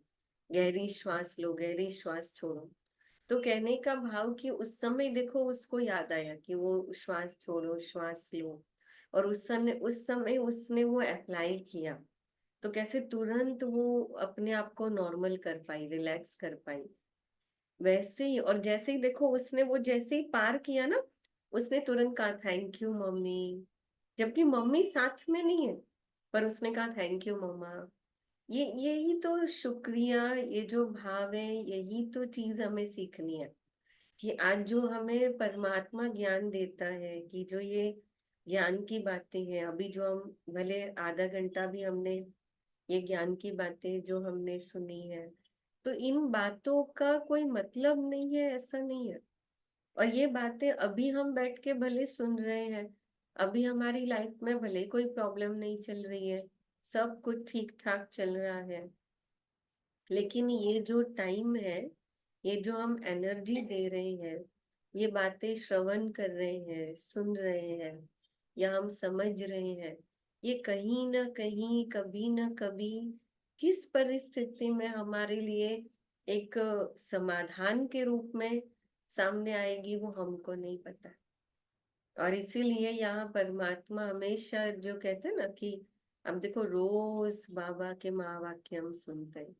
A: गहरी श्वास लो, गहरी श्वास छोड़ो। तो कहने का भाव कि उस समय देखो उसको याद आया कि वो श्वास छोड़ो, श्वास लो। और उस समय उसने वो अप्लाई किया, तो कैसे तुरंत वो अपने आप को नॉर्मल कर पाई, रिलैक्स कर पाई। वैसे ही, और जैसे ही देखो उसने वो जैसे ही पार किया ना, उसने तुरंत कहा थैंक यू मम्मी, जबकि मम्मी साथ में नहीं है, पर उसने कहा थैंक यू मम्मा। ये यही तो शुक्रिया, ये जो भाव है, यही तो चीज हमें सीखनी है। कि आज जो हमें परमात्मा ज्ञान देता है, कि जो ये ज्ञान की बातें हैं, अभी जो हम भले आधा घंटा भी हमने ये ज्ञान की बातें जो हमने सुनी है, तो इन बातों का कोई मतलब नहीं है, ऐसा नहीं है। और ये बातें अभी हम बैठ के भले सुन रहे हैं, अभी हमारी लाइफ में भले कोई प्रॉब्लम नहीं चल रही है, सब कुछ ठीक ठाक चल रहा है, लेकिन ये जो टाइम है, ये जो हम एनर्जी दे रहे हैं, ये बातें श्रवण कर रहे हैं, सुन रहे हैं, या हम समझ रहे हैं, ये कहीं ना कहीं, कभी ना कभी, किस परिस्थिति में हमारे लिए एक समाधान के रूप में सामने आएगी, वो हमको नहीं पता। और इसीलिए यहाँ परमात्मा हमेशा जो कहते हैं ना कि अब देखो रोज बाबा के महावाक्य हम सुनते हैं,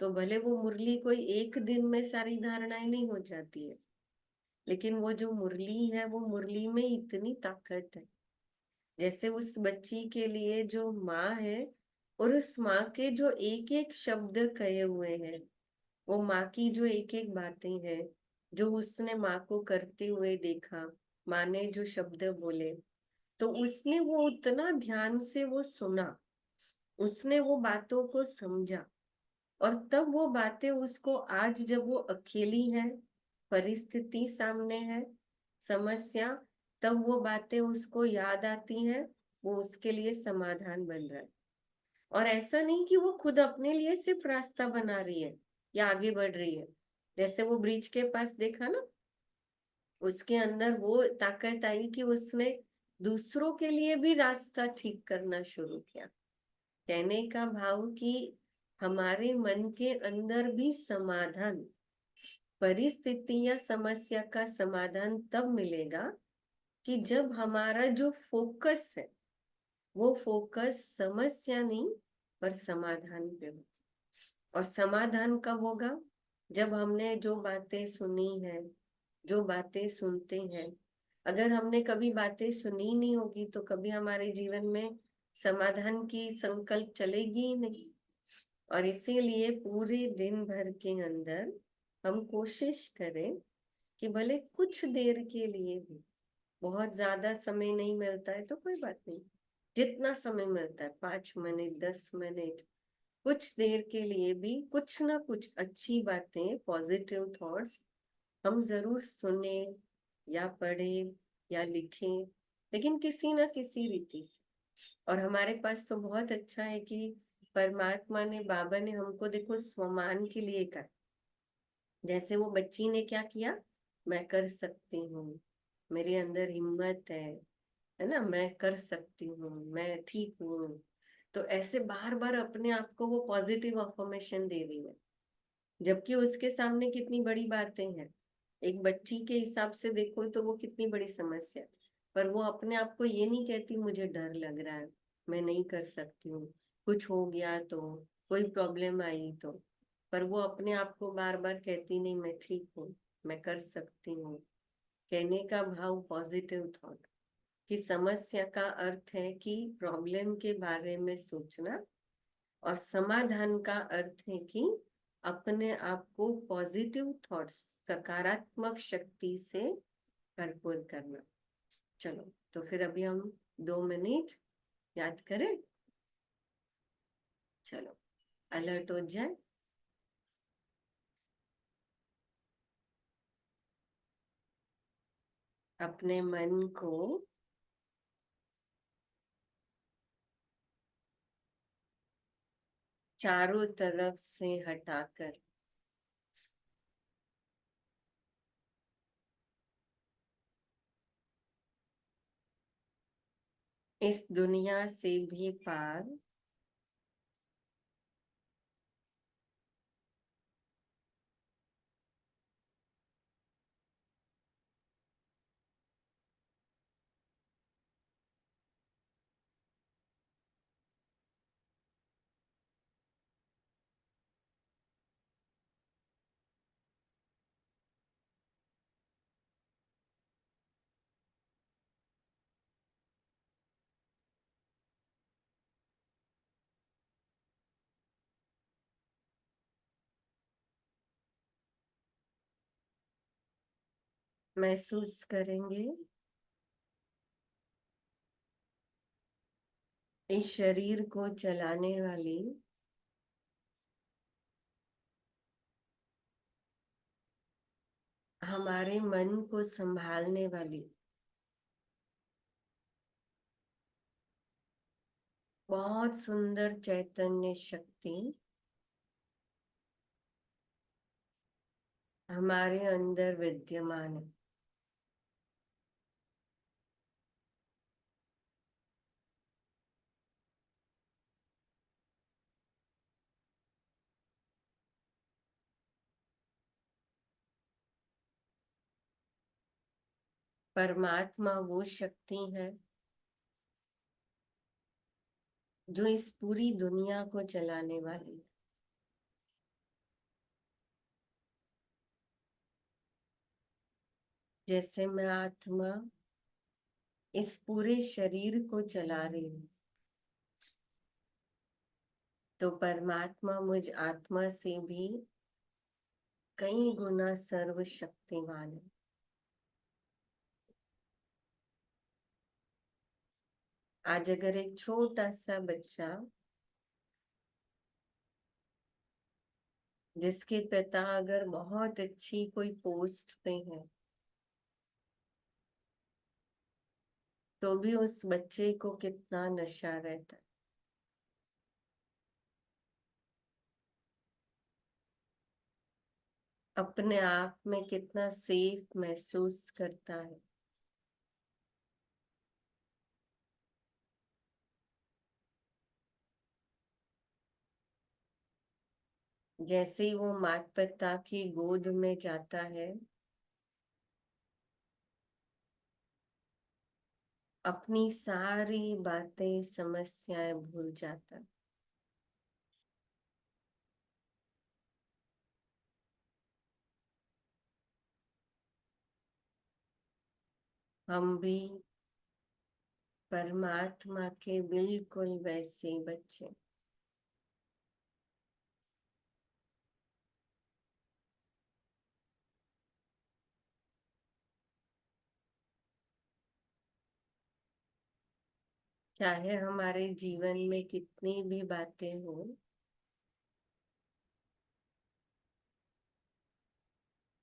A: तो भले वो मुरली कोई एक दिन में सारी धारणाएं नहीं हो जाती है, लेकिन वो जो मुरली है, वो मुरली में इतनी ताकत है। जैसे उस बच्ची के लिए जो माँ है, और उस माँ के जो एक एक शब्द कहे हुए हैं, वो माँ की जो एक एक बातें हैं, जो उसने माँ को करते हुए देखा, माँ ने जो शब्द बोले, तो उसने वो उतना ध्यान से वो सुना, उसने वो बातों को समझा, और तब वो बातें उसको आज जब वो अकेली है, परिस्थिति सामने है, समस्या, तब वो बातें उसको याद आती है, वो उसके लिए समाधान बन रहा है। और ऐसा नहीं कि वो खुद अपने लिए सिर्फ रास्ता बना रही है या आगे बढ़ रही है। जैसे वो ब्रिज के पास देखा ना, उसके अंदर वो ताकत आई कि उसने दूसरों के लिए भी रास्ता ठीक करना शुरू किया। कहने का भाव कि हमारे मन के अंदर भी समाधान, परिस्थिति या समस्या का समाधान तब मिलेगा कि जब हमारा जो फोकस है वो फोकस समस्या नहीं पर समाधान पे हो। और समाधान कब होगा? जब हमने जो बातें सुनी है, जो बातें सुनते हैं, अगर हमने कभी बातें सुनी नहीं होगी तो कभी हमारे जीवन में समाधान की संकल्प चलेगी ही नहीं। और इसीलिए पूरे दिन भर के अंदर हम कोशिश करें कि भले कुछ देर के लिए भी, बहुत ज्यादा समय नहीं मिलता है तो कोई बात नहीं, जितना समय मिलता है 5 मिनट 10 मिनट, कुछ देर के लिए भी कुछ ना कुछ अच्छी बातें, पॉजिटिव थॉट्स हम जरूर सुने या पढ़े या लिखें, लेकिन किसी ना किसी रीति से। और हमारे पास तो बहुत अच्छा है कि परमात्मा ने, बाबा ने हमको देखो स्वमान के लिए कहा। जैसे वो बच्ची ने क्या किया, मैं कर सकती हूँ, मेरे अंदर हिम्मत है ना, मैं कर सकती हूँ, मैं ठीक हूँ। तो ऐसे बार बार अपने आप को वो पॉजिटिव अफर्मेशन दे रही है, जबकि उसके सामने कितनी बड़ी बातें हैं। एक बच्ची के हिसाब से देखो तो वो कितनी बड़ी समस्या, पर वो अपने आप को ये नहीं कहती मुझे डर लग रहा है, मैं नहीं कर सकती हूँ, कुछ हो गया तो, कोई प्रॉब्लम आई तो, पर वो अपने आप को बार बार कहती नहीं, मैं ठीक हूँ, मैं कर सकती हूँ। कहने का भाव पॉजिटिव थॉट, कि समस्या का अर्थ है कि प्रॉब्लम के बारे में सोचना, और समाधान का अर्थ है कि अपने आप को पॉजिटिव थॉट्स, सकारात्मक शक्ति से भरपूर करना। चलो तो फिर अभी हम 2 मिनट याद करें। चलो अलर्ट हो जाए। अपने मन को चारों तरफ से हटाकर इस दुनिया से भी पार महसूस करेंगे इस शरीर को चलाने वाली हमारे मन को संभालने वाली बहुत सुंदर चैतन्य शक्ति हमारे अंदर विद्यमान है। परमात्मा वो शक्ति है जो इस पूरी दुनिया को चलाने वाली है। जैसे मैं आत्मा इस पूरे शरीर को चला रही हूँ, तो परमात्मा मुझ आत्मा से भी कई गुना सर्वशक्तिमान है। आज अगर एक छोटा सा बच्चा जिसके पिता अगर बहुत अच्छी कोई पोस्ट पे है, तो भी उस बच्चे को कितना नशा रहता है। अपने आप में कितना सेफ महसूस करता है। जैसे ही वो माता पिता की गोद में जाता है, अपनी सारी बातें समस्याएं भूल जाता है। हम भी परमात्मा के बिल्कुल वैसे बच्चे। चाहे हमारे जीवन में कितनी भी बातें हो,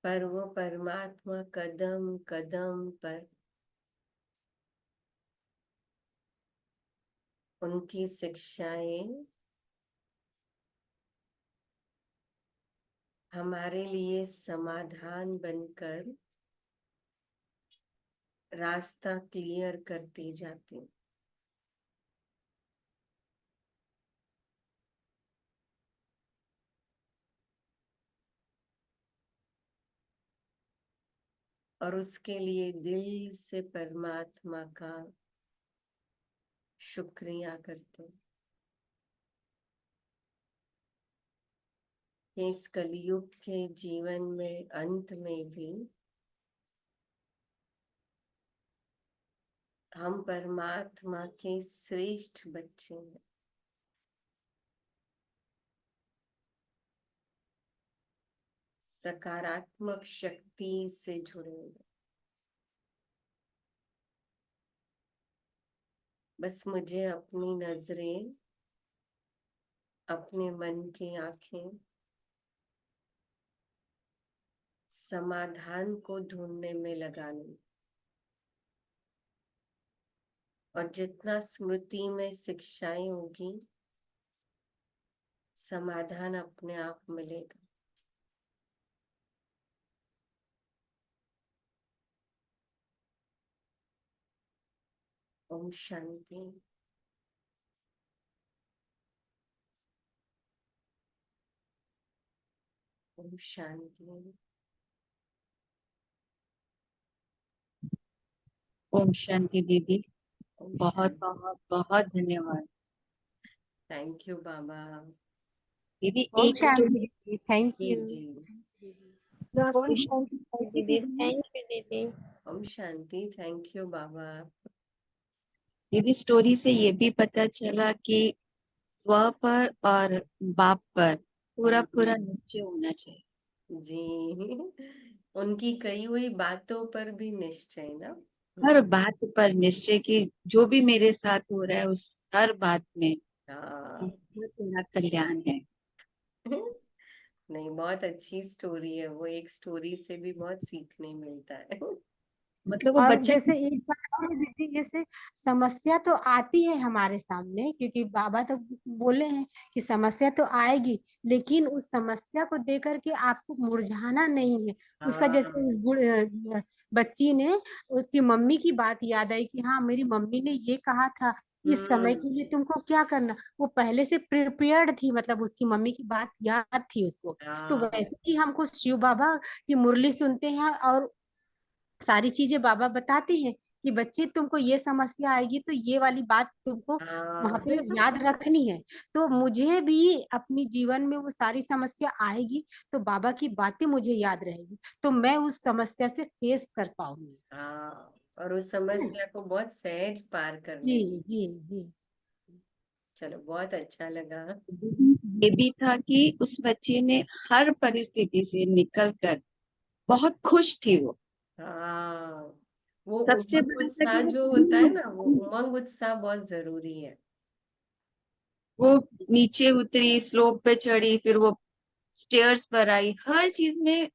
A: पर वो परमात्मा कदम कदम पर उनकी शिक्षाएं हमारे लिए समाधान बनकर रास्ता क्लियर करती जाती। और उसके लिए दिल से परमात्मा का शुक्रिया करते हैं कि इस कलयुग के जीवन में अंत में भी हम परमात्मा के श्रेष्ठ बच्चे हैं। सकारात्मक शक्ति से जुड़े हुए। बस मुझे अपनी नजरें, अपने मन की आंखें समाधान को ढूंढने में लगानी, और जितना स्मृति में शिक्षाएं होगी, समाधान अपने आप मिलेगा। ओम शांति। ओम शांति।
B: ओम शांति दीदी,
A: ओम
B: बहुत
A: शांति।
B: बहुत बहुत धन्यवाद।
A: थैंक यू बाबा।
B: दीदी
H: ओम
B: एक
H: शांति
B: स्टोरी
H: दीदी, थैंक
A: जी
H: यू।
A: जी।
E: ओम शांति दीदी, थैंक यू दीदी।
A: ओम शांति। थैंक यू बाबा।
B: दीदी स्टोरी से ये भी पता चला कि स्व पर और बाप पर पूरा पूरा निश्चय होना चाहिए।
A: जी। उनकी कही हुई बातों पर भी निश्चय ना।
B: हर बात पर निश्चय कि जो भी मेरे साथ हो रहा है उस हर बात में
A: हाँ।
B: तेरा कल्याण है।
A: नहीं, बहुत अच्छी स्टोरी है वो। एक स्टोरी से भी बहुत सीखने मिलता है।
B: मतलब वो
H: और
B: बच्चा
H: जैसे एक बात और दीदी, जैसे समस्या तो आती है हमारे सामने, क्योंकि बाबा तो बोले हैं कि समस्या तो आएगी, लेकिन उस समस्या को देकर के आपको मुरझाना नहीं है। उसका जैसे
A: हाँ।
H: उस बच्ची ने, उसकी मम्मी की बात याद आई कि हाँ, मेरी मम्मी ने ये कहा था, इस समय के लिए तुमको क्या करना। वो पहले से प्रिपेयर्ड थी, मतलब उसकी मम्मी की बात याद थी उसको। तो
A: हाँ।
H: वैसे ही हमको शिव बाबा की मुरली सुनते हैं और सारी चीजें बाबा बताते हैं कि बच्चे, तुमको ये समस्या आएगी तो ये वाली बात तुमको वहां
A: हाँ।
H: पे याद रखनी है। तो मुझे भी अपनी जीवन में वो सारी समस्या आएगी तो बाबा की बातें मुझे याद रहेगी, तो मैं उस समस्या से फेस कर पाऊंगी।
A: हाँ, और उस
H: है ना?
A: समस्या को बहुत सहज पार कर
H: जी
A: लेंगे।
H: जी जी।
A: चलो, बहुत अच्छा लगा।
B: ये भी था कि उस बच्चे ने हर परिस्थिति से निकल कर बहुत खुश थी वो।
A: हाँ, वो
B: सबसे
A: उमंग
B: बड़ा था
A: उत्साह
B: कि
A: जो होता है ना, वो उमंग उत्साह बहुत जरूरी है।
B: वो नीचे उतरी, स्लोप पे चढ़ी, फिर वो स्टेयर्स पर आई, हर चीज में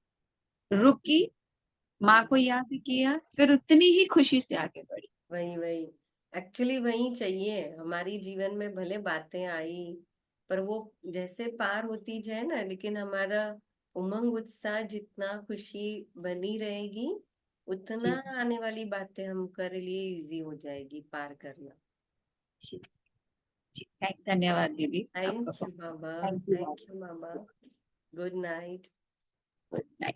B: रुकी, माँ को याद किया, फिर उतनी ही खुशी से आगे बढ़ी।
A: वही वही एक्चुअली वही चाहिए हमारी जीवन में, भले बातें आई पर वो जैसे पार होती जाए ना, लेकिन हमारा उमंग उत्साह, जितना खुशी बनी रहेगी उतना
B: जी
A: आने वाली बातें हमारे लिए इजी हो जाएगी पार करना।
B: जी जी, धन्यवाद दीदी आपका
A: थैंक यू
B: बहुत।
A: बाबा,
B: थैंक यू,
A: थैंक यू मामा। Good night.
B: Good night.